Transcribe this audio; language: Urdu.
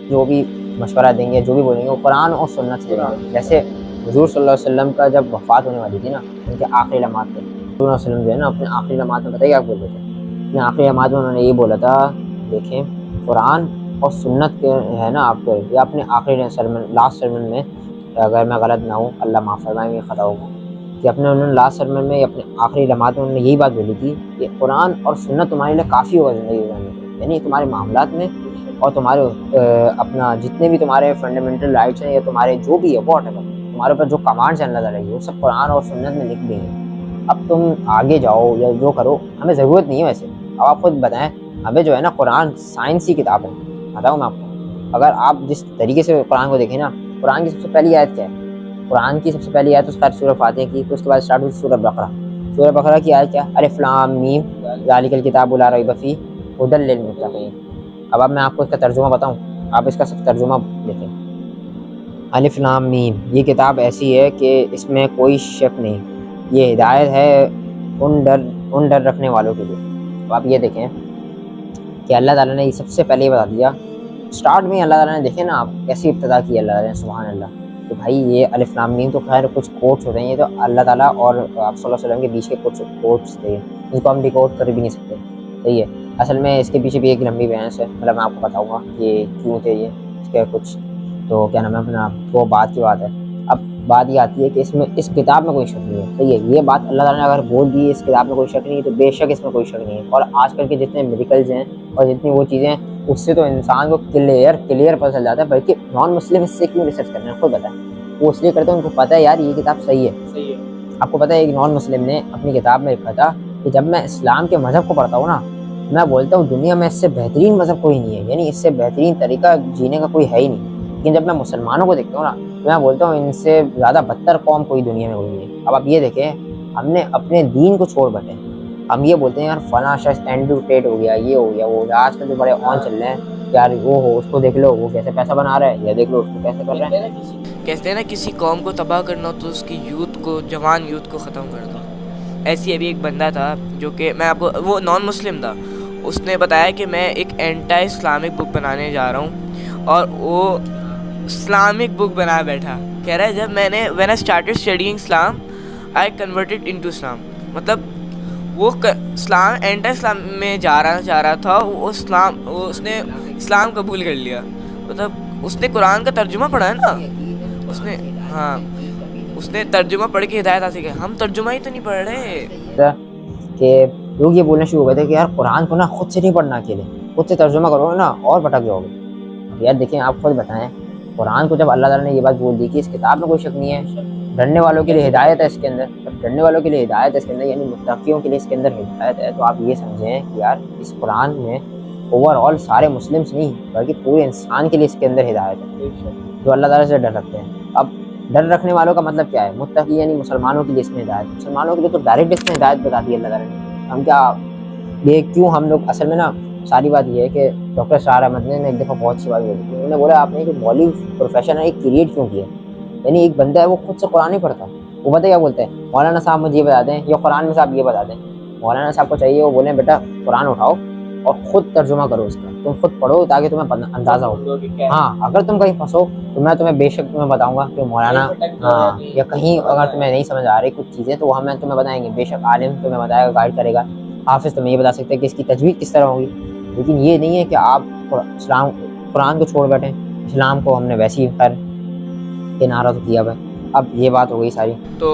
جو بھی مشورہ دیں گے، جو بھی بولیں گے وہ قرآن اور سنت سے دیں گے۔ جیسے حضور صلی اللہ علیہ وسلم کا جب وفات ہونے والی تھی نا، ان کے آخری لمحات تھے، حضور صلی اللہ علیہ وسلم جو ہے نا اپنے آخری لمحات میں بتائیے کیا بول رہے تھے؟ اپنے آخری لمحات میں انہوں نے یہ بولا تھا، دیکھیں قرآن اور سنت کے ہے نا آپ کو، یا اپنے آخری سرمن لاسٹ سرمن میں، اگر میں غلط نہ ہوں اللہ معاف فرمائے یہ خطا ہوگا، کہ انہوں نے لاسٹ سرمن میں اپنے آخری لمحات میں انہوں نے یہی بات بولی تھی کہ قرآن اور سنت تمہارے لیے کافی ہوگا زندگی گزارنے کے لیے، یعنی تمہارے معاملات میں اور تمہارے اپنا جتنے بھی تمہارے فنڈامنٹل رائٹس ہیں یا تمہارے جو بھی ہے واٹ ایور تمہارے اوپر جو کمانڈس ہیں اللہ تعالیٰ کی وہ سب قرآن اور سنت میں لکھ دی ہیں۔ اب تم آگے جاؤ یا جو کرو، ہمیں ضرورت نہیں ہے ویسے۔ اب آپ خود بتائیں، ہمیں جو ہے نا قرآن سائنس کی کتاب ہے، بتاؤں میں آپ کو، اگر آپ جس طریقے سے قرآن کو دیکھیں نا، قرآن کی سب سے پہلی آیت کیا ہے؟ قرآن کی سب سے پہلی آیت اس کا سورہ فاتحہ کی، پھر اس کے بعد اسٹارٹ ہوئی سورہ بقرہ۔ سورہ بقرہ کی آیت کیا؟ الف لام میم ذالک الکتاب لا ریب فیہ ھدی للمتقین۔ اب میں آپ کو اس کا ترجمہ بتاؤں، آپ اس کا سب ترجمہ دیکھیں، الف لام میم، یہ کتاب ایسی ہے کہ اس میں کوئی شک نہیں، یہ ہدایت ہے ان ڈر رکھنے والوں کے لیے۔ اب آپ یہ دیکھیں کہ اللہ تعالیٰ نے یہ سب سے پہلے بتا دیا، سٹارٹ میں اللہ تعالیٰ نے دیکھیں نا آپ کیسی ابتدا کی اللہ تعالیٰ نے، سبحان اللہ، کہ بھائی یہ الف لام میم تو خیر کچھ کوٹس ہوتے ہیں، یہ تو اللہ تعالیٰ اور آپ صلی اللہ علیہ وسلم کے بیچ کے کچھ کوٹس تھے جن کو ہم ڈیکوڈ کر بھی نہیں سکتے، صحیح ہے۔ اصل میں اس کے پیچھے بھی ایک لمبی بحث ہے، مطلب میں آپ کو بتاؤں گا کہ کیوں تھے یہ، اس کے کچھ تو کیا نام ہے اپنا، وہ بات کی بات ہے۔ اب بات یہ آتی ہے کہ اس میں اس کتاب میں کوئی شک نہیں ہے، صحیح ہے، یہ بات اللہ تعالیٰ نے اگر بول دی اس کتاب میں کوئی شک نہیں ہے تو بے شک اس میں کوئی شک نہیں ہے۔ اور آج کل کے جتنے میڈیکلز ہیں اور جتنی وہ چیزیں ہیں اس سے تو انسان کو کلیئر پتہ چل جاتا ہے، بلکہ نان مسلم اس سے کیوں ریسرچ کرنا ہے خود بتائیں، وہ اس لیے کرتے ہیں ان کو پتہ ہے یار یہ کتاب صحیح ہے۔ آپ کو پتہ ہے ایک نان مسلم نے اپنی کتاب میں لکھا تھا کہ جب میں اسلام کے مذہب کو پڑھتا ہوں نا، میں بولتا ہوں دنیا میں اس سے بہترین مذہب کوئی نہیں ہے، یعنی اس سے بہترین طریقہ جینے کا کوئی ہے ہی نہیں، لیکن جب میں مسلمانوں کو دیکھتا ہوں نا تو میں بولتا ہوں ان سے زیادہ بدتر قوم کوئی دنیا میں کوئی نہیں ہے۔ اب آپ یہ دیکھیں، ہم نے اپنے دین کو چھوڑ بیٹھے، ہم یہ بولتے ہیں یار فلاں شخص اینڈوٹیٹ ہو گیا، یہ ہو گیا وہ ہو گیا، آج کل جو بڑے آن چل رہے ہیں یار وہ ہو اس کو دیکھ لو وہ کیسے پیسہ بنا رہا ہے، یا دیکھ لو اس کو کیسے کر رہا ہے۔ کہتے ہیں نا کسی قوم کو تباہ کرنا ہو تو اس کی یوتھ کو، جوان یوتھ کو ختم کر دو۔ ایسی ابھی ایک بندہ تھا جو کہ میں آپ کو، وہ نان مسلم تھا، اس نے بتایا کہ میں ایک اینٹی اسلامک بک بنانے جا رہا ہوں، اور وہ اسلامک بک بنا بیٹھا، کہہ رہا ہے جب when I started studying Islam I converted into Islam، مطلب وہ اسلام اینٹی اسلام میں چاہ رہا تھا، اس نے اسلام قبول کر لیا، مطلب اس نے قرآن کا ترجمہ پڑھا ہے نا، اس نے ترجمہ پڑھ کے ہدایت حاصل کی، ہم ترجمہ ہی تو نہیں پڑھ رہے۔ کہ لوگ یہ بولنا شروع ہو گئے تھے کہ یار قرآن کو نا خود سے نہیں پڑھنا اکیلے، خود سے ترجمہ کرو گے نا اور بھٹک جاؤ گے۔ یار دیکھیں آپ خود بتائیں، قرآن کو جب اللہ تعالیٰ نے یہ بات بول دی کہ اس کتاب میں کوئی شک نہیں ہے، ڈرنے والوں کے لیے ہدایت ہے اس کے اندر، جب ڈرنے والوں کے لیے ہدایت ہے اس کے اندر یعنی متقیوں کے لیے اس کے اندر ہدایت ہے، تو آپ یہ سمجھیں کہ یار اس قرآن میں اوور آل سارے مسلمس نہیں بلکہ پورے انسان کے لیے اس کے اندر ہدایت ہے جو اللہ تعالیٰ سے ڈر رکھتے ہیں۔ اب ڈر رکھنے والوں کا مطلب کیا ہے؟ متقی یعنی مسلمانوں کے لیے اس میں ہدایت، مسلمانوں کے لیے تو ڈائریکٹ اس میں ہدایت بتا دی اللہ تعالیٰ نے۔ ہم کیا یہ کیوں ہم لوگ اصل میں نا، ساری بات یہ ہے کہ ڈاکٹر شاہ احمد نے ایک دفعہ بہت سی بات بولی تھی، انہوں نے بولا آپ نے کہ مولوی پروفیشن ہے ایک کریٹ کیوں کیا، یعنی ایک بندہ ہے وہ خود سے قرآن نہیں پڑھتا، وہ پتہ کیا بولتے ہیں، مولانا صاحب مجھے یہ بتا دیں یا قرآن میں صاحب یہ بتا دیں، مولانا صاحب کو چاہیے وہ بولیں بیٹا قرآن اٹھاؤ اور خود ترجمہ کرو اس کا، تم خود پڑھو تاکہ تمہیں اندازہ ہو، ہاں اگر تم کہیں پھنسو تو میں تمہیں بے شک تمہیں بتاؤں گا کہ مولانا یا کہیں اگر تمہیں نہیں سمجھ آ رہی کچھ چیزیں تو ہمیں تمہیں بتائیں گے، بے شک عالم تمہیں بتائے گا، گائیڈ کرے گا، حافظ تمہیں یہ بتا سکتے ہیں کہ اس کی تجوید کس طرح ہوگی، لیکن یہ نہیں ہے کہ آپ قرآن کو چھوڑ بیٹھیں، اسلام کو ہم نے ویسے ہی خیر کنارہ تو کیا ہوا ہے۔ اب یہ بات ہو گئی ساری۔ تو